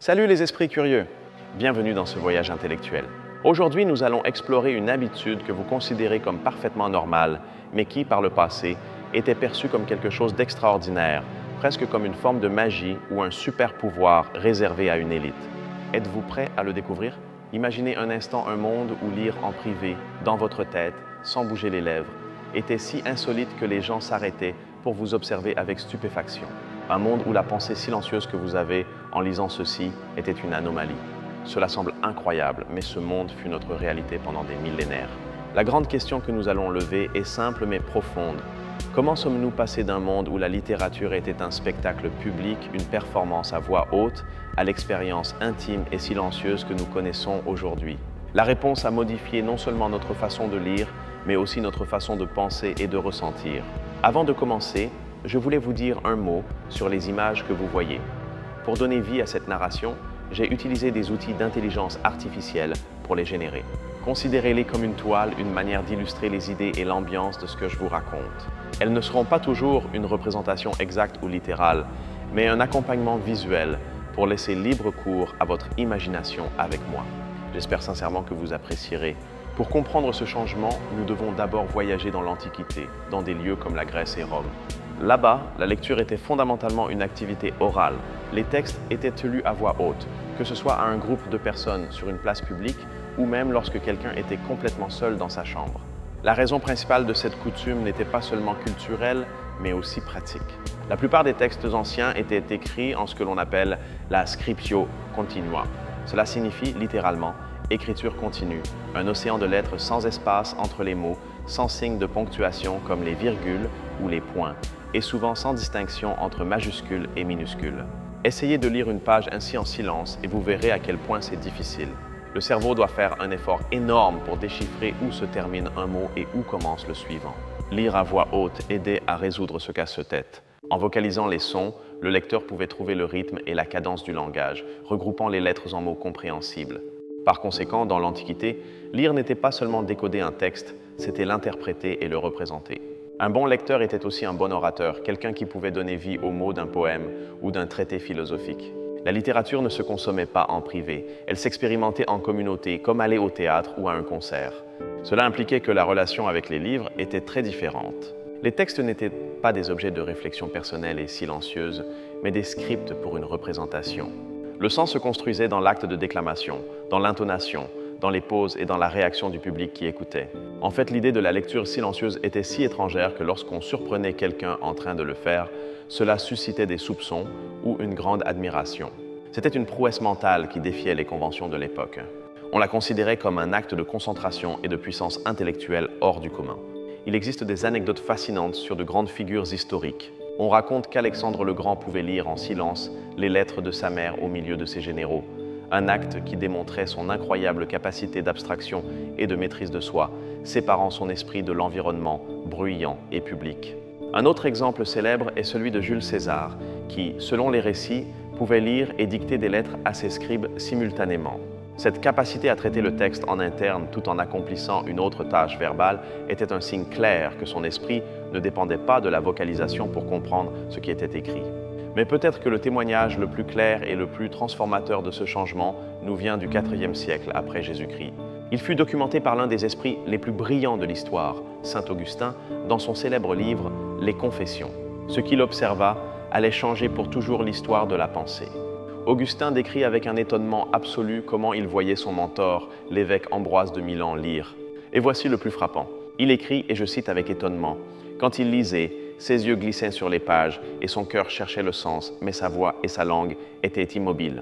Salut les esprits curieux! Bienvenue dans ce voyage intellectuel. Aujourd'hui, nous allons explorer une habitude que vous considérez comme parfaitement normale, mais qui, par le passé, était perçue comme quelque chose d'extraordinaire, presque comme une forme de magie ou un super pouvoir réservé à une élite. Êtes-vous prêt à le découvrir? Imaginez un instant un monde où lire en privé, dans votre tête, sans bouger les lèvres, était si insolite que les gens s'arrêtaient pour vous observer avec stupéfaction. Un monde où la pensée silencieuse que vous avez en lisant ceci était une anomalie. Cela semble incroyable, mais ce monde fut notre réalité pendant des millénaires. La grande question que nous allons lever est simple mais profonde. Comment sommes-nous passés d'un monde où la littérature était un spectacle public, une performance à voix haute, à l'expérience intime et silencieuse que nous connaissons aujourd'hui? La réponse a modifié non seulement notre façon de lire, mais aussi notre façon de penser et de ressentir. Avant de commencer, je voulais vous dire un mot sur les images que vous voyez. Pour donner vie à cette narration, j'ai utilisé des outils d'intelligence artificielle pour les générer. Considérez-les comme une toile, une manière d'illustrer les idées et l'ambiance de ce que je vous raconte. Elles ne seront pas toujours une représentation exacte ou littérale, mais un accompagnement visuel pour laisser libre cours à votre imagination avec moi. J'espère sincèrement que vous apprécierez. Pour comprendre ce changement, nous devons d'abord voyager dans l'Antiquité, dans des lieux comme la Grèce et Rome. Là-bas, la lecture était fondamentalement une activité orale. Les textes étaient lus à voix haute, que ce soit à un groupe de personnes sur une place publique ou même lorsque quelqu'un était complètement seul dans sa chambre. La raison principale de cette coutume n'était pas seulement culturelle, mais aussi pratique. La plupart des textes anciens étaient écrits en ce que l'on appelle la scriptio continua. Cela signifie littéralement écriture continue, un océan de lettres sans espace entre les mots, sans signe de ponctuation comme les virgules ou les points, et souvent sans distinction entre majuscules et minuscules. Essayez de lire une page ainsi en silence et vous verrez à quel point c'est difficile. Le cerveau doit faire un effort énorme pour déchiffrer où se termine un mot et où commence le suivant. Lire à voix haute aidait à résoudre ce casse-tête. En vocalisant les sons, le lecteur pouvait trouver le rythme et la cadence du langage, regroupant les lettres en mots compréhensibles. Par conséquent, dans l'Antiquité, lire n'était pas seulement décoder un texte, c'était l'interpréter et le représenter. Un bon lecteur était aussi un bon orateur, quelqu'un qui pouvait donner vie aux mots d'un poème ou d'un traité philosophique. La littérature ne se consommait pas en privé, elle s'expérimentait en communauté, comme aller au théâtre ou à un concert. Cela impliquait que la relation avec les livres était très différente. Les textes n'étaient pas des objets de réflexion personnelle et silencieuse, mais des scripts pour une représentation. Le sens se construisait dans l'acte de déclamation, dans l'intonation, dans les pauses et dans la réaction du public qui écoutait. En fait, l'idée de la lecture silencieuse était si étrangère que lorsqu'on surprenait quelqu'un en train de le faire, cela suscitait des soupçons ou une grande admiration. C'était une prouesse mentale qui défiait les conventions de l'époque. On la considérait comme un acte de concentration et de puissance intellectuelle hors du commun. Il existe des anecdotes fascinantes sur de grandes figures historiques. On raconte qu'Alexandre le Grand pouvait lire en silence les lettres de sa mère au milieu de ses généraux, un acte qui démontrait son incroyable capacité d'abstraction et de maîtrise de soi, séparant son esprit de l'environnement bruyant et public. Un autre exemple célèbre est celui de Jules César, qui, selon les récits, pouvait lire et dicter des lettres à ses scribes simultanément. Cette capacité à traiter le texte en interne tout en accomplissant une autre tâche verbale était un signe clair que son esprit ne dépendait pas de la vocalisation pour comprendre ce qui était écrit. Mais peut-être que le témoignage le plus clair et le plus transformateur de ce changement nous vient du IVe siècle après Jésus-Christ. Il fut documenté par l'un des esprits les plus brillants de l'histoire, saint Augustin, dans son célèbre livre « Les Confessions ». Ce qu'il observa allait changer pour toujours l'histoire de la pensée. Augustin décrit avec un étonnement absolu comment il voyait son mentor, l'évêque Ambroise de Milan, lire. Et voici le plus frappant. Il écrit, et je cite avec étonnement, « Quand il lisait, ses yeux glissaient sur les pages et son cœur cherchait le sens, mais sa voix et sa langue étaient immobiles. »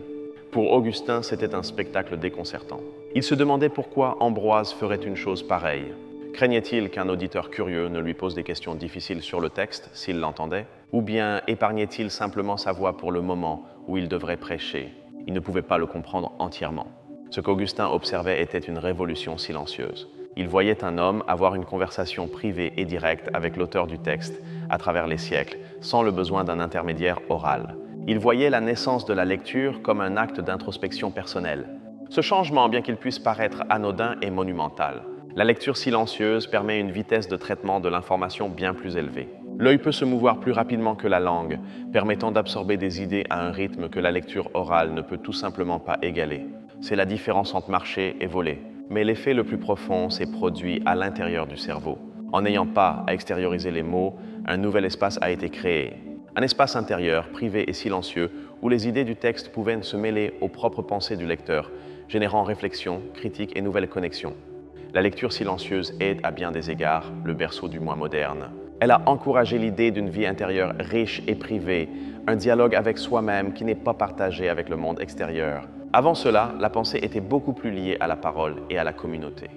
Pour Augustin, c'était un spectacle déconcertant. Il se demandait pourquoi Ambroise ferait une chose pareille. Craignait-il qu'un auditeur curieux ne lui pose des questions difficiles sur le texte, s'il l'entendait? Ou bien épargnait-il simplement sa voix pour le moment où il devrait prêcher? Il ne pouvait pas le comprendre entièrement. Ce qu'Augustin observait était une révolution silencieuse. Il voyait un homme avoir une conversation privée et directe avec l'auteur du texte à travers les siècles, sans le besoin d'un intermédiaire oral. Il voyait la naissance de la lecture comme un acte d'introspection personnelle. Ce changement, bien qu'il puisse paraître anodin, est monumental. La lecture silencieuse permet une vitesse de traitement de l'information bien plus élevée. L'œil peut se mouvoir plus rapidement que la langue, permettant d'absorber des idées à un rythme que la lecture orale ne peut tout simplement pas égaler. C'est la différence entre marcher et voler. Mais l'effet le plus profond s'est produit à l'intérieur du cerveau. En n'ayant pas à extérioriser les mots, un nouvel espace a été créé. Un espace intérieur, privé et silencieux, où les idées du texte pouvaient se mêler aux propres pensées du lecteur, générant réflexion, critique et nouvelles connexions. La lecture silencieuse est, à bien des égards, le berceau du moi moderne. Elle a encouragé l'idée d'une vie intérieure riche et privée, un dialogue avec soi-même qui n'est pas partagé avec le monde extérieur. Avant cela, la pensée était beaucoup plus liée à la parole et à la communauté.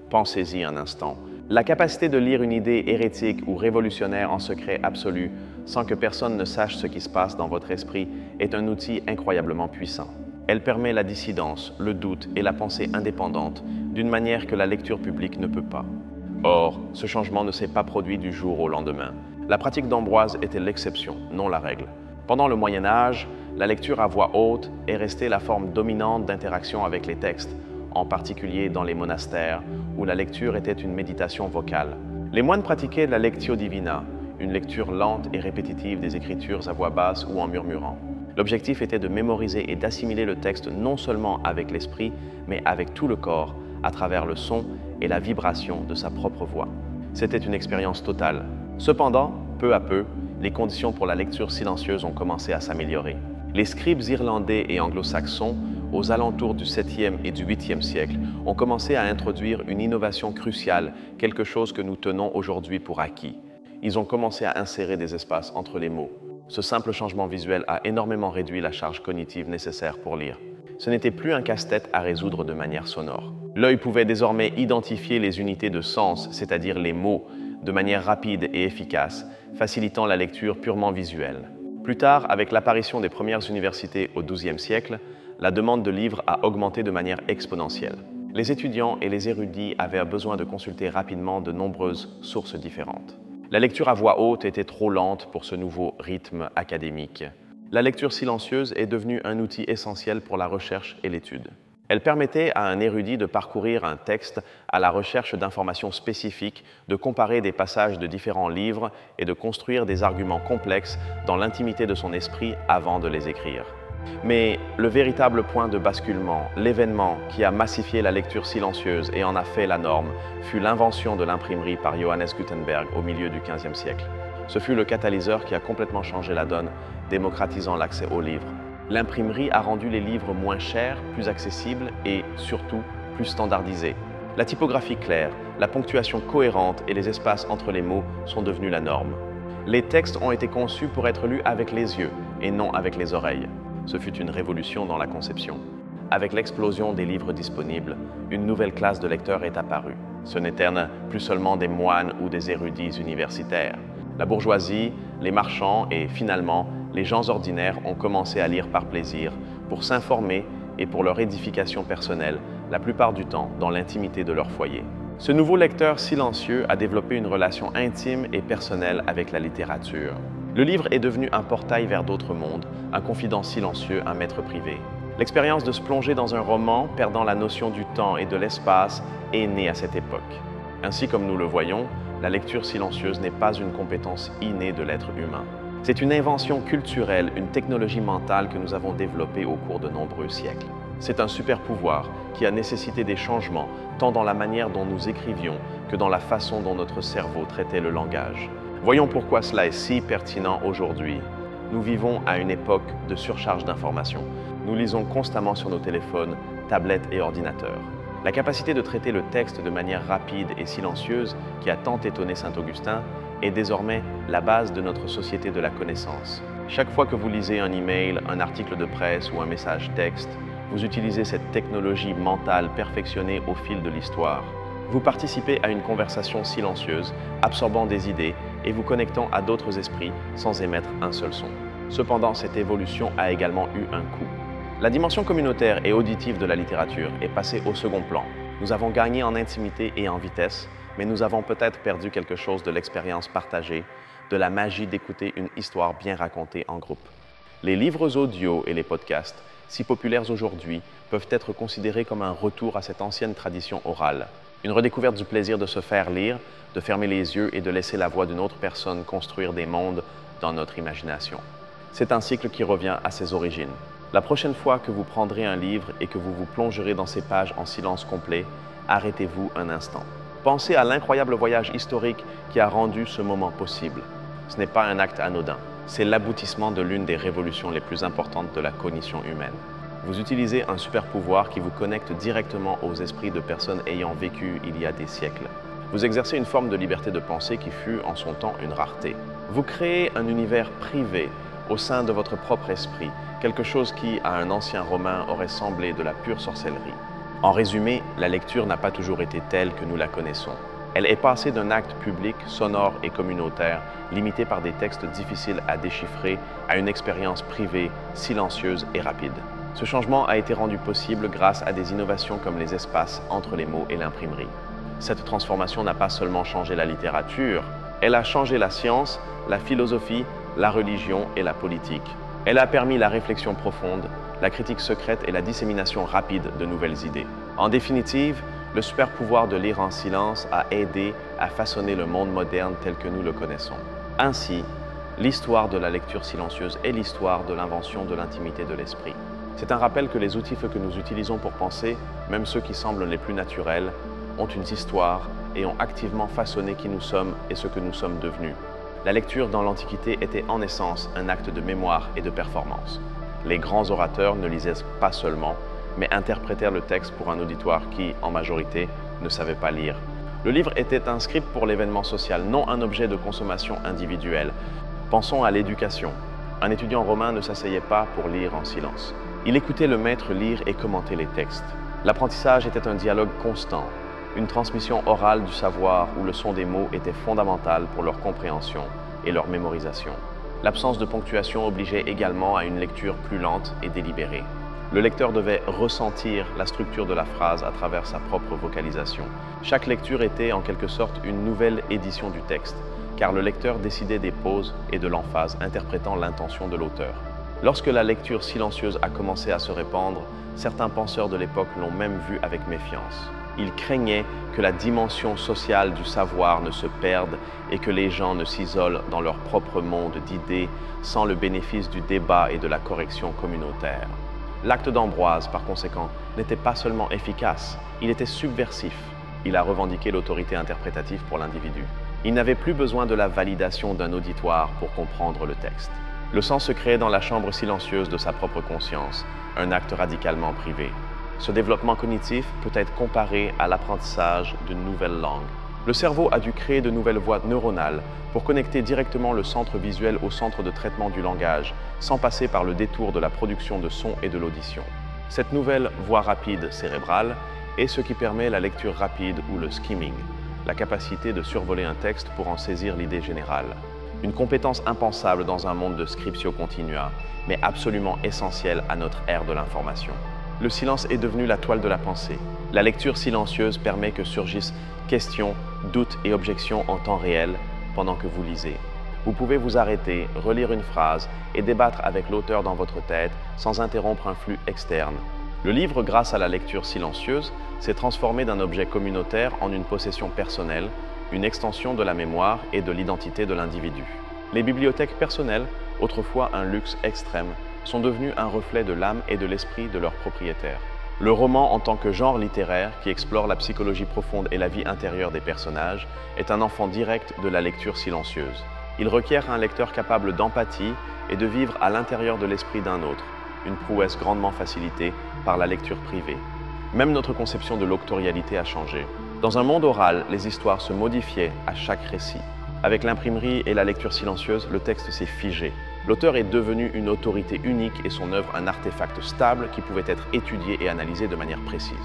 Pensez-y un instant. La capacité de lire une idée hérétique ou révolutionnaire en secret absolu, sans que personne ne sache ce qui se passe dans votre esprit, est un outil incroyablement puissant. Elle permet la dissidence, le doute et la pensée indépendante d'une manière que la lecture publique ne peut pas. Or, ce changement ne s'est pas produit du jour au lendemain. La pratique d'Ambroise était l'exception, non la règle. Pendant le Moyen Âge, la lecture à voix haute est restée la forme dominante d'interaction avec les textes, en particulier dans les monastères, où la lecture était une méditation vocale. Les moines pratiquaient la lectio divina, une lecture lente et répétitive des Écritures à voix basse ou en murmurant. L'objectif était de mémoriser et d'assimiler le texte non seulement avec l'esprit, mais avec tout le corps, à travers le son et la vibration de sa propre voix. C'était une expérience totale. Cependant, peu à peu, les conditions pour la lecture silencieuse ont commencé à s'améliorer. Les scribes irlandais et anglo-saxons, aux alentours du 7e et du 8e siècle, ont commencé à introduire une innovation cruciale, quelque chose que nous tenons aujourd'hui pour acquis. Ils ont commencé à insérer des espaces entre les mots. Ce simple changement visuel a énormément réduit la charge cognitive nécessaire pour lire. Ce n'était plus un casse-tête à résoudre de manière sonore. L'œil pouvait désormais identifier les unités de sens, c'est-à-dire les mots, de manière rapide et efficace, facilitant la lecture purement visuelle. Plus tard, avec l'apparition des premières universités au XIIe siècle, la demande de livres a augmenté de manière exponentielle. Les étudiants et les érudits avaient besoin de consulter rapidement de nombreuses sources différentes. La lecture à voix haute était trop lente pour ce nouveau rythme académique. La lecture silencieuse est devenue un outil essentiel pour la recherche et l'étude. Elle permettait à un érudit de parcourir un texte à la recherche d'informations spécifiques, de comparer des passages de différents livres et de construire des arguments complexes dans l'intimité de son esprit avant de les écrire. Mais le véritable point de basculement, l'événement qui a massifié la lecture silencieuse et en a fait la norme, fut l'invention de l'imprimerie par Johannes Gutenberg au milieu du XVe siècle. Ce fut le catalyseur qui a complètement changé la donne, démocratisant l'accès aux livres. L'imprimerie a rendu les livres moins chers, plus accessibles et, surtout, plus standardisés. La typographie claire, la ponctuation cohérente et les espaces entre les mots sont devenus la norme. Les textes ont été conçus pour être lus avec les yeux et non avec les oreilles. Ce fut une révolution dans la conception. Avec l'explosion des livres disponibles, une nouvelle classe de lecteurs est apparue. Ce n'étaient plus seulement des moines ou des érudits universitaires. La bourgeoisie, les marchands et, finalement, les gens ordinaires ont commencé à lire par plaisir, pour s'informer et pour leur édification personnelle, la plupart du temps dans l'intimité de leur foyer. Ce nouveau lecteur silencieux a développé une relation intime et personnelle avec la littérature. Le livre est devenu un portail vers d'autres mondes, un confident silencieux, un maître privé. L'expérience de se plonger dans un roman, perdant la notion du temps et de l'espace, est née à cette époque. Ainsi comme nous le voyons, la lecture silencieuse n'est pas une compétence innée de l'être humain. C'est une invention culturelle, une technologie mentale que nous avons développée au cours de nombreux siècles. C'est un super pouvoir qui a nécessité des changements, tant dans la manière dont nous écrivions que dans la façon dont notre cerveau traitait le langage. Voyons pourquoi cela est si pertinent aujourd'hui. Nous vivons à une époque de surcharge d'informations. Nous lisons constamment sur nos téléphones, tablettes et ordinateurs. La capacité de traiter le texte de manière rapide et silencieuse, qui a tant étonné saint Augustin, est désormais la base de notre société de la connaissance. Chaque fois que vous lisez un email, un article de presse ou un message texte, vous utilisez cette technologie mentale perfectionnée au fil de l'histoire. Vous participez à une conversation silencieuse, absorbant des idées et vous connectant à d'autres esprits sans émettre un seul son. Cependant, cette évolution a également eu un coût. La dimension communautaire et auditive de la littérature est passée au second plan. Nous avons gagné en intimité et en vitesse, mais nous avons peut-être perdu quelque chose de l'expérience partagée, de la magie d'écouter une histoire bien racontée en groupe. Les livres audio et les podcasts, si populaires aujourd'hui, peuvent être considérés comme un retour à cette ancienne tradition orale. Une redécouverte du plaisir de se faire lire, de fermer les yeux et de laisser la voix d'une autre personne construire des mondes dans notre imagination. C'est un cycle qui revient à ses origines. La prochaine fois que vous prendrez un livre et que vous vous plongerez dans ces pages en silence complet, arrêtez-vous un instant. Pensez à l'incroyable voyage historique qui a rendu ce moment possible. Ce n'est pas un acte anodin, c'est l'aboutissement de l'une des révolutions les plus importantes de la cognition humaine. Vous utilisez un super pouvoir qui vous connecte directement aux esprits de personnes ayant vécu il y a des siècles. Vous exercez une forme de liberté de pensée qui fut en son temps une rareté. Vous créez un univers privé au sein de votre propre esprit, quelque chose qui, à un ancien Romain, aurait semblé de la pure sorcellerie. En résumé, la lecture n'a pas toujours été telle que nous la connaissons. Elle est passée d'un acte public, sonore et communautaire, limité par des textes difficiles à déchiffrer, à une expérience privée, silencieuse et rapide. Ce changement a été rendu possible grâce à des innovations comme les espaces entre les mots et l'imprimerie. Cette transformation n'a pas seulement changé la littérature, elle a changé la science, la philosophie, la religion et la politique. Elle a permis la réflexion profonde, la critique secrète et la dissémination rapide de nouvelles idées. En définitive, le super pouvoir de lire en silence a aidé à façonner le monde moderne tel que nous le connaissons. Ainsi, l'histoire de la lecture silencieuse est l'histoire de l'invention de l'intimité de l'esprit. C'est un rappel que les outils que nous utilisons pour penser, même ceux qui semblent les plus naturels, ont une histoire et ont activement façonné qui nous sommes et ce que nous sommes devenus. La lecture dans l'Antiquité était en essence un acte de mémoire et de performance. Les grands orateurs ne lisaient pas seulement, mais interprétèrent le texte pour un auditoire qui, en majorité, ne savait pas lire. Le livre était un script pour l'événement social, non un objet de consommation individuelle. Pensons à l'éducation. Un étudiant romain ne s'asseyait pas pour lire en silence. Il écoutait le maître lire et commenter les textes. L'apprentissage était un dialogue constant, une transmission orale du savoir où le son des mots était fondamental pour leur compréhension et leur mémorisation. L'absence de ponctuation obligeait également à une lecture plus lente et délibérée. Le lecteur devait ressentir la structure de la phrase à travers sa propre vocalisation. Chaque lecture était en quelque sorte une nouvelle édition du texte, car le lecteur décidait des pauses et de l'emphase interprétant l'intention de l'auteur. Lorsque la lecture silencieuse a commencé à se répandre, certains penseurs de l'époque l'ont même vue avec méfiance. Ils craignaient que la dimension sociale du savoir ne se perde et que les gens ne s'isolent dans leur propre monde d'idées sans le bénéfice du débat et de la correction communautaire. L'acte d'Ambroise, par conséquent, n'était pas seulement efficace, il était subversif. Il a revendiqué l'autorité interprétative pour l'individu. Il n'avait plus besoin de la validation d'un auditoire pour comprendre le texte. Le sens se créait dans la chambre silencieuse de sa propre conscience, un acte radicalement privé. Ce développement cognitif peut être comparé à l'apprentissage d'une nouvelle langue. Le cerveau a dû créer de nouvelles voies neuronales pour connecter directement le centre visuel au centre de traitement du langage, sans passer par le détour de la production de son et de l'audition. Cette nouvelle voie rapide cérébrale est ce qui permet la lecture rapide ou le skimming, la capacité de survoler un texte pour en saisir l'idée générale. Une compétence impensable dans un monde de scriptio continua, mais absolument essentielle à notre ère de l'information. Le silence est devenu la toile de la pensée. La lecture silencieuse permet que surgissent questions, doutes et objections en temps réel pendant que vous lisez. Vous pouvez vous arrêter, relire une phrase et débattre avec l'auteur dans votre tête sans interrompre un flux externe. Le livre, grâce à la lecture silencieuse, s'est transformé d'un objet communautaire en une possession personnelle, une extension de la mémoire et de l'identité de l'individu. Les bibliothèques personnelles, autrefois un luxe extrême, sont devenues un reflet de l'âme et de l'esprit de leurs propriétaires. Le roman, en tant que genre littéraire qui explore la psychologie profonde et la vie intérieure des personnages, est un enfant direct de la lecture silencieuse. Il requiert un lecteur capable d'empathie et de vivre à l'intérieur de l'esprit d'un autre, une prouesse grandement facilitée par la lecture privée. Même notre conception de l'auctorialité a changé. Dans un monde oral, les histoires se modifiaient à chaque récit. Avec l'imprimerie et la lecture silencieuse, le texte s'est figé. L'auteur est devenu une autorité unique et son œuvre un artefact stable qui pouvait être étudié et analysé de manière précise.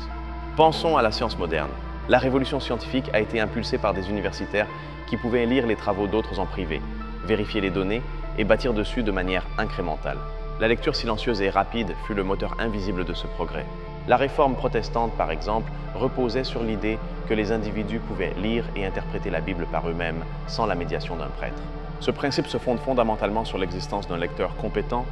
Pensons à la science moderne. La révolution scientifique a été impulsée par des universitaires qui pouvaient lire les travaux d'autres en privé, vérifier les données et bâtir dessus de manière incrémentale. La lecture silencieuse et rapide fut le moteur invisible de ce progrès. La réforme protestante, par exemple, reposait sur l'idée que les individus pouvaient lire et interpréter la Bible par eux-mêmes sans la médiation d'un prêtre. Ce principe se fonde fondamentalement sur l'existence d'un lecteur compétent,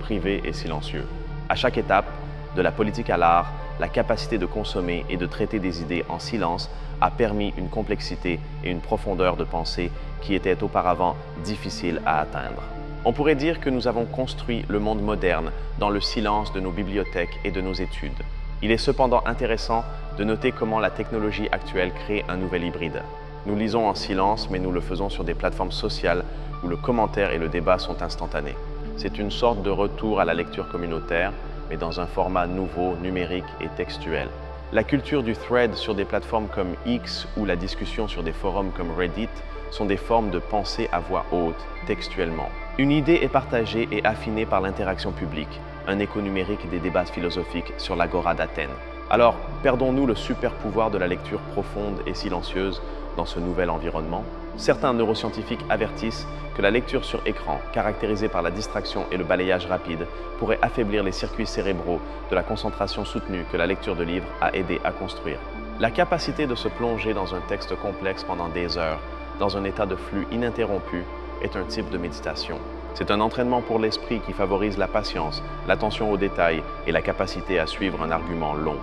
privé et silencieux. À chaque étape, de la politique à l'art, la capacité de consommer et de traiter des idées en silence a permis une complexité et une profondeur de pensée qui étaient auparavant difficiles à atteindre. On pourrait dire que nous avons construit le monde moderne dans le silence de nos bibliothèques et de nos études. Il est cependant intéressant de noter comment la technologie actuelle crée un nouvel hybride. Nous lisons en silence, mais nous le faisons sur des plateformes sociales où le commentaire et le débat sont instantanés. C'est une sorte de retour à la lecture communautaire, mais dans un format nouveau, numérique et textuel. La culture du thread sur des plateformes comme X ou la discussion sur des forums comme Reddit sont des formes de pensée à voix haute, textuellement. Une idée est partagée et affinée par l'interaction publique, un écho numérique des débats philosophiques sur l'agora d'Athènes. Alors, perdons-nous le super pouvoir de la lecture profonde et silencieuse dans ce nouvel environnement? Certains neuroscientifiques avertissent que la lecture sur écran, caractérisée par la distraction et le balayage rapide, pourrait affaiblir les circuits cérébraux de la concentration soutenue que la lecture de livres a aidé à construire. La capacité de se plonger dans un texte complexe pendant des heures, dans un état de flux ininterrompu, est un type de méditation. C'est un entraînement pour l'esprit qui favorise la patience, l'attention aux détails et la capacité à suivre un argument long.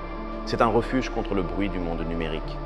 C'est un refuge contre le bruit du monde numérique.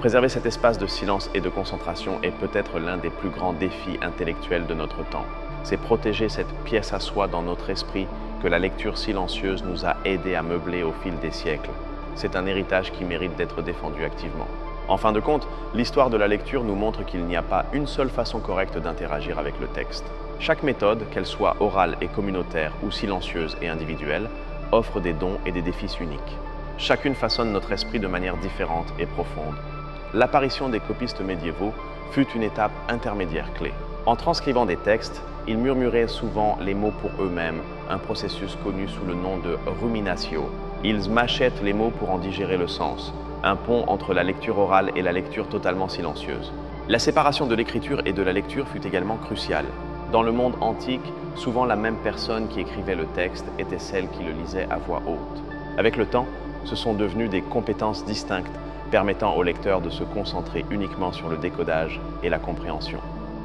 Préserver cet espace de silence et de concentration est peut-être l'un des plus grands défis intellectuels de notre temps. C'est protéger cette pièce à soi dans notre esprit que la lecture silencieuse nous a aidés à meubler au fil des siècles. C'est un héritage qui mérite d'être défendu activement. En fin de compte, l'histoire de la lecture nous montre qu'il n'y a pas une seule façon correcte d'interagir avec le texte. Chaque méthode, qu'elle soit orale et communautaire ou silencieuse et individuelle, offre des dons et des défis uniques. Chacune façonne notre esprit de manière différente et profonde. L'apparition des copistes médiévaux fut une étape intermédiaire clé. En transcrivant des textes, ils murmuraient souvent les mots pour eux-mêmes, un processus connu sous le nom de ruminatio. Ils mâchettent les mots pour en digérer le sens, un pont entre la lecture orale et la lecture totalement silencieuse. La séparation de l'écriture et de la lecture fut également cruciale. Dans le monde antique, souvent la même personne qui écrivait le texte était celle qui le lisait à voix haute. Avec le temps, ce sont devenues des compétences distinctes permettant au lecteur de se concentrer uniquement sur le décodage et la compréhension.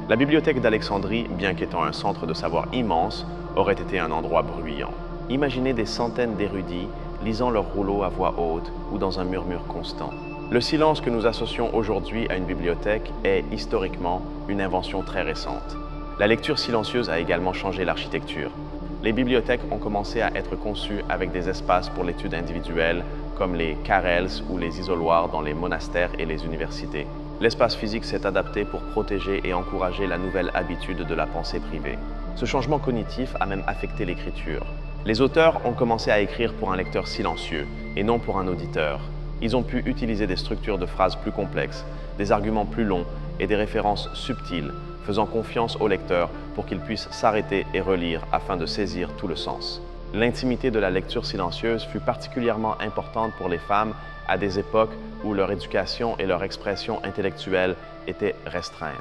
La bibliothèque d'Alexandrie, bien qu'étant un centre de savoir immense, aurait été un endroit bruyant. Imaginez des centaines d'érudits lisant leurs rouleaux à voix haute ou dans un murmure constant. Le silence que nous associons aujourd'hui à une bibliothèque est, historiquement, une invention très récente. La lecture silencieuse a également changé l'architecture. Les bibliothèques ont commencé à être conçues avec des espaces pour l'étude individuelle, comme les carrels ou les isoloirs dans les monastères et les universités. L'espace physique s'est adapté pour protéger et encourager la nouvelle habitude de la pensée privée. Ce changement cognitif a même affecté l'écriture. Les auteurs ont commencé à écrire pour un lecteur silencieux et non pour un auditeur. Ils ont pu utiliser des structures de phrases plus complexes, des arguments plus longs et des références subtiles, faisant confiance au lecteur pour qu'il puisse s'arrêter et relire afin de saisir tout le sens. L'intimité de la lecture silencieuse fut particulièrement importante pour les femmes à des époques où leur éducation et leur expression intellectuelle étaient restreintes.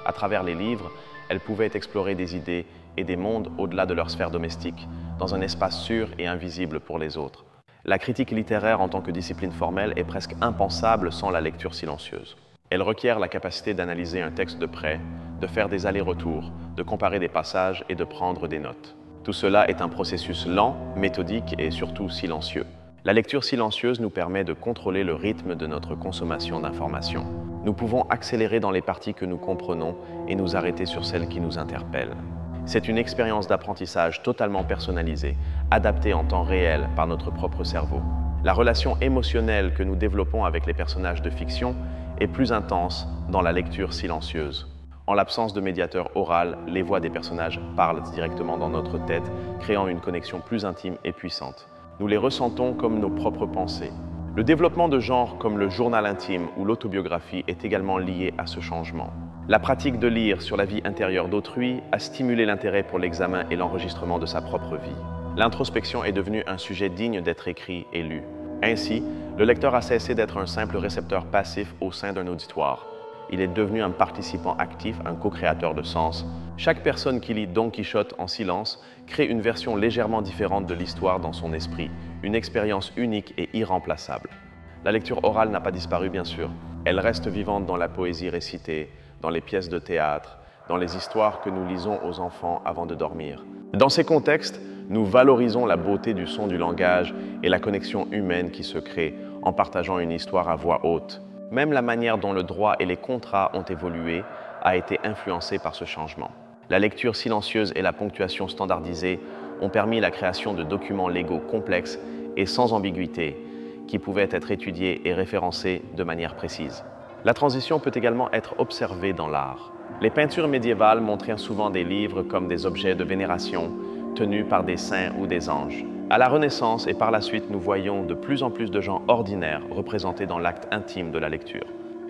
À travers les livres, elles pouvaient explorer des idées et des mondes au-delà de leur sphère domestique, dans un espace sûr et invisible pour les autres. La critique littéraire en tant que discipline formelle est presque impensable sans la lecture silencieuse. Elle requiert la capacité d'analyser un texte de près, de faire des allers-retours, de comparer des passages et de prendre des notes. Tout cela est un processus lent, méthodique et surtout silencieux. La lecture silencieuse nous permet de contrôler le rythme de notre consommation d'informations. Nous pouvons accélérer dans les parties que nous comprenons et nous arrêter sur celles qui nous interpellent. C'est une expérience d'apprentissage totalement personnalisée, adaptée en temps réel par notre propre cerveau. La relation émotionnelle que nous développons avec les personnages de fiction est plus intense dans la lecture silencieuse. En l'absence de médiateur oral, les voix des personnages parlent directement dans notre tête, créant une connexion plus intime et puissante. Nous les ressentons comme nos propres pensées. Le développement de genres comme le journal intime ou l'autobiographie est également lié à ce changement. La pratique de lire sur la vie intérieure d'autrui a stimulé l'intérêt pour l'examen et l'enregistrement de sa propre vie. L'introspection est devenue un sujet digne d'être écrit et lu. Ainsi, le lecteur a cessé d'être un simple récepteur passif au sein d'un auditoire. Il est devenu un participant actif, un co-créateur de sens. Chaque personne qui lit Don Quichotte en silence crée une version légèrement différente de l'histoire dans son esprit, une expérience unique et irremplaçable. La lecture orale n'a pas disparu, bien sûr. Elle reste vivante dans la poésie récitée, dans les pièces de théâtre, dans les histoires que nous lisons aux enfants avant de dormir. Dans ces contextes, Nous valorisons la beauté du son du langage et la connexion humaine qui se crée en partageant une histoire à voix haute. Même la manière dont le droit et les contrats ont évolué a été influencée par ce changement. La lecture silencieuse et la ponctuation standardisée ont permis la création de documents légaux complexes et sans ambiguïté qui pouvaient être étudiés et référencés de manière précise. La transition peut également être observée dans l'art. Les peintures médiévales montraient souvent des livres comme des objets de vénération tenus par des saints ou des anges. À la Renaissance et par la suite, nous voyons de plus en plus de gens ordinaires représentés dans l'acte intime de la lecture.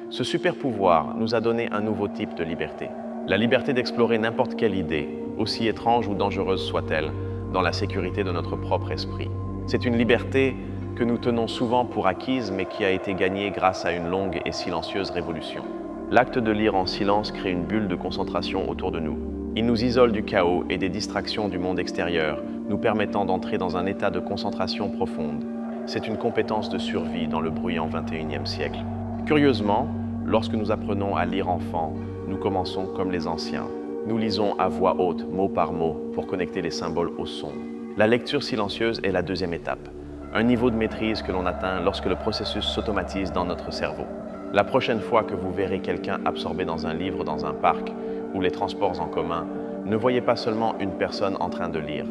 Ce super pouvoir nous a donné un nouveau type de liberté. La liberté d'explorer n'importe quelle idée, aussi étrange ou dangereuse soit-elle, dans la sécurité de notre propre esprit. C'est une liberté que nous tenons souvent pour acquise, mais qui a été gagnée grâce à une longue et silencieuse révolution. L'acte de lire en silence crée une bulle de concentration autour de nous. Il nous isole du chaos et des distractions du monde extérieur, nous permettant d'entrer dans un état de concentration profonde. C'est une compétence de survie dans le bruyant XXIe siècle. Curieusement, lorsque nous apprenons à lire enfant, nous commençons comme les anciens. Nous lisons à voix haute, mot par mot, pour connecter les symboles au son. La lecture silencieuse est la deuxième étape, un niveau de maîtrise que l'on atteint lorsque le processus s'automatise dans notre cerveau. La prochaine fois que vous verrez quelqu'un absorbé dans un livre dans un parc ou les transports en commun, ne voyez pas seulement une personne en train de lire.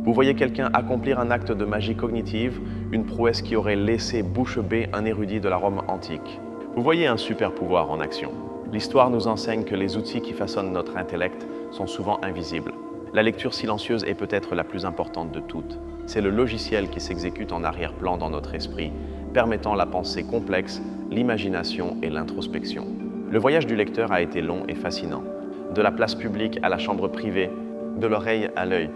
Vous voyez quelqu'un accomplir un acte de magie cognitive, une prouesse qui aurait laissé bouche bée un érudit de la Rome antique. Vous voyez un super pouvoir en action. L'histoire nous enseigne que les outils qui façonnent notre intellect sont souvent invisibles. La lecture silencieuse est peut-être la plus importante de toutes. C'est le logiciel qui s'exécute en arrière-plan dans notre esprit, permettant la pensée complexe, l'imagination et l'introspection. Le voyage du lecteur a été long et fascinant. De la place publique à la chambre privée, de l'oreille à l'œil,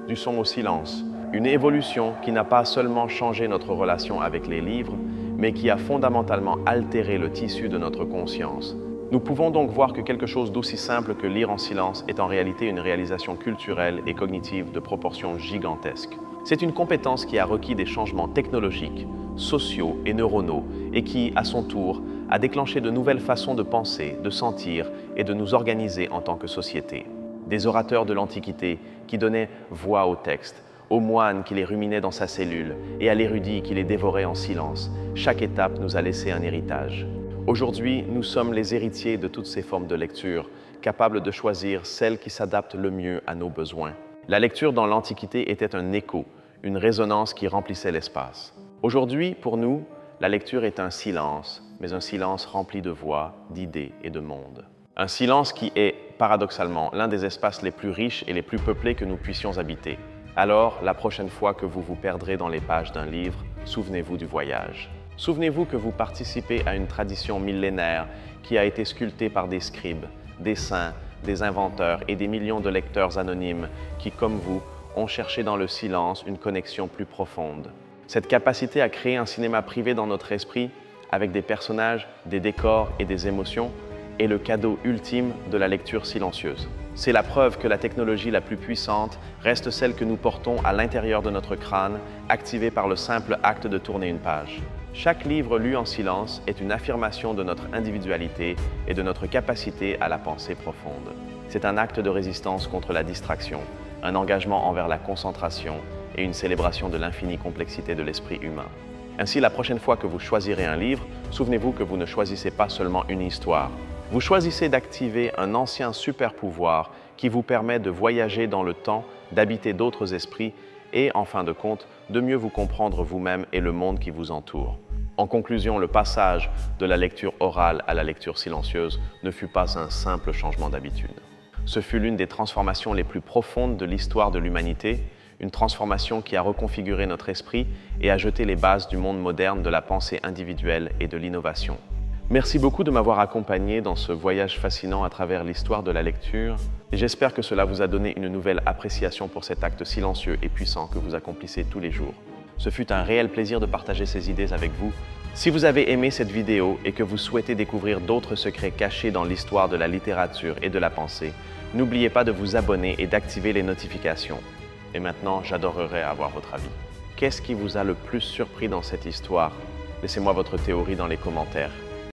du son au silence. Une évolution qui n'a pas seulement changé notre relation avec les livres, mais qui a fondamentalement altéré le tissu de notre conscience. Nous pouvons donc voir que quelque chose d'aussi simple que lire en silence est en réalité une réalisation culturelle et cognitive de proportions gigantesques. C'est une compétence qui a requis des changements technologiques, sociaux et neuronaux et qui, à son tour, a déclenché de nouvelles façons de penser, de sentir et de nous organiser en tant que société. Des orateurs de l'Antiquité qui donnaient voix aux textes, au moine qui les ruminait dans sa cellule et à l'érudit qui les dévorait en silence. Chaque étape nous a laissé un héritage. Aujourd'hui, nous sommes les héritiers de toutes ces formes de lecture, capables de choisir celle qui s'adapte le mieux à nos besoins. La lecture dans l'Antiquité était un écho, une résonance qui remplissait l'espace. Aujourd'hui, pour nous, la lecture est un silence, mais un silence rempli de voix, d'idées et de monde. Un silence qui est, paradoxalement, l'un des espaces les plus riches et les plus peuplés que nous puissions habiter. Alors, la prochaine fois que vous vous perdrez dans les pages d'un livre, souvenez-vous du voyage. Souvenez-vous que vous participez à une tradition millénaire qui a été sculptée par des scribes, des saints, des inventeurs et des millions de lecteurs anonymes qui, comme vous, ont cherché dans le silence une connexion plus profonde. Cette capacité à créer un cinéma privé dans notre esprit, avec des personnages, des décors et des émotions, est le cadeau ultime de la lecture silencieuse. C'est la preuve que la technologie la plus puissante reste celle que nous portons à l'intérieur de notre crâne, activée par le simple acte de tourner une page. Chaque livre lu en silence est une affirmation de notre individualité et de notre capacité à la pensée profonde. C'est un acte de résistance contre la distraction, un engagement envers la concentration et une célébration de l'infinie complexité de l'esprit humain. Ainsi, la prochaine fois que vous choisirez un livre, souvenez-vous que vous ne choisissez pas seulement une histoire. Vous choisissez d'activer un ancien super pouvoir qui vous permet de voyager dans le temps, d'habiter d'autres esprits et, en fin de compte, de mieux vous comprendre vous-même et le monde qui vous entoure. En conclusion, le passage de la lecture orale à la lecture silencieuse ne fut pas un simple changement d'habitude. Ce fut l'une des transformations les plus profondes de l'histoire de l'humanité, une transformation qui a reconfiguré notre esprit et a jeté les bases du monde moderne de la pensée individuelle et de l'innovation. Merci beaucoup de m'avoir accompagné dans ce voyage fascinant à travers l'histoire de la lecture et j'espère que cela vous a donné une nouvelle appréciation pour cet acte silencieux et puissant que vous accomplissez tous les jours. Ce fut un réel plaisir de partager ces idées avec vous. Si vous avez aimé cette vidéo et que vous souhaitez découvrir d'autres secrets cachés dans l'histoire de la littérature et de la pensée, n'oubliez pas de vous abonner et d'activer les notifications. Et maintenant, j'adorerais avoir votre avis. Qu'est-ce qui vous a le plus surpris dans cette histoire? Laissez-moi votre théorie dans les commentaires.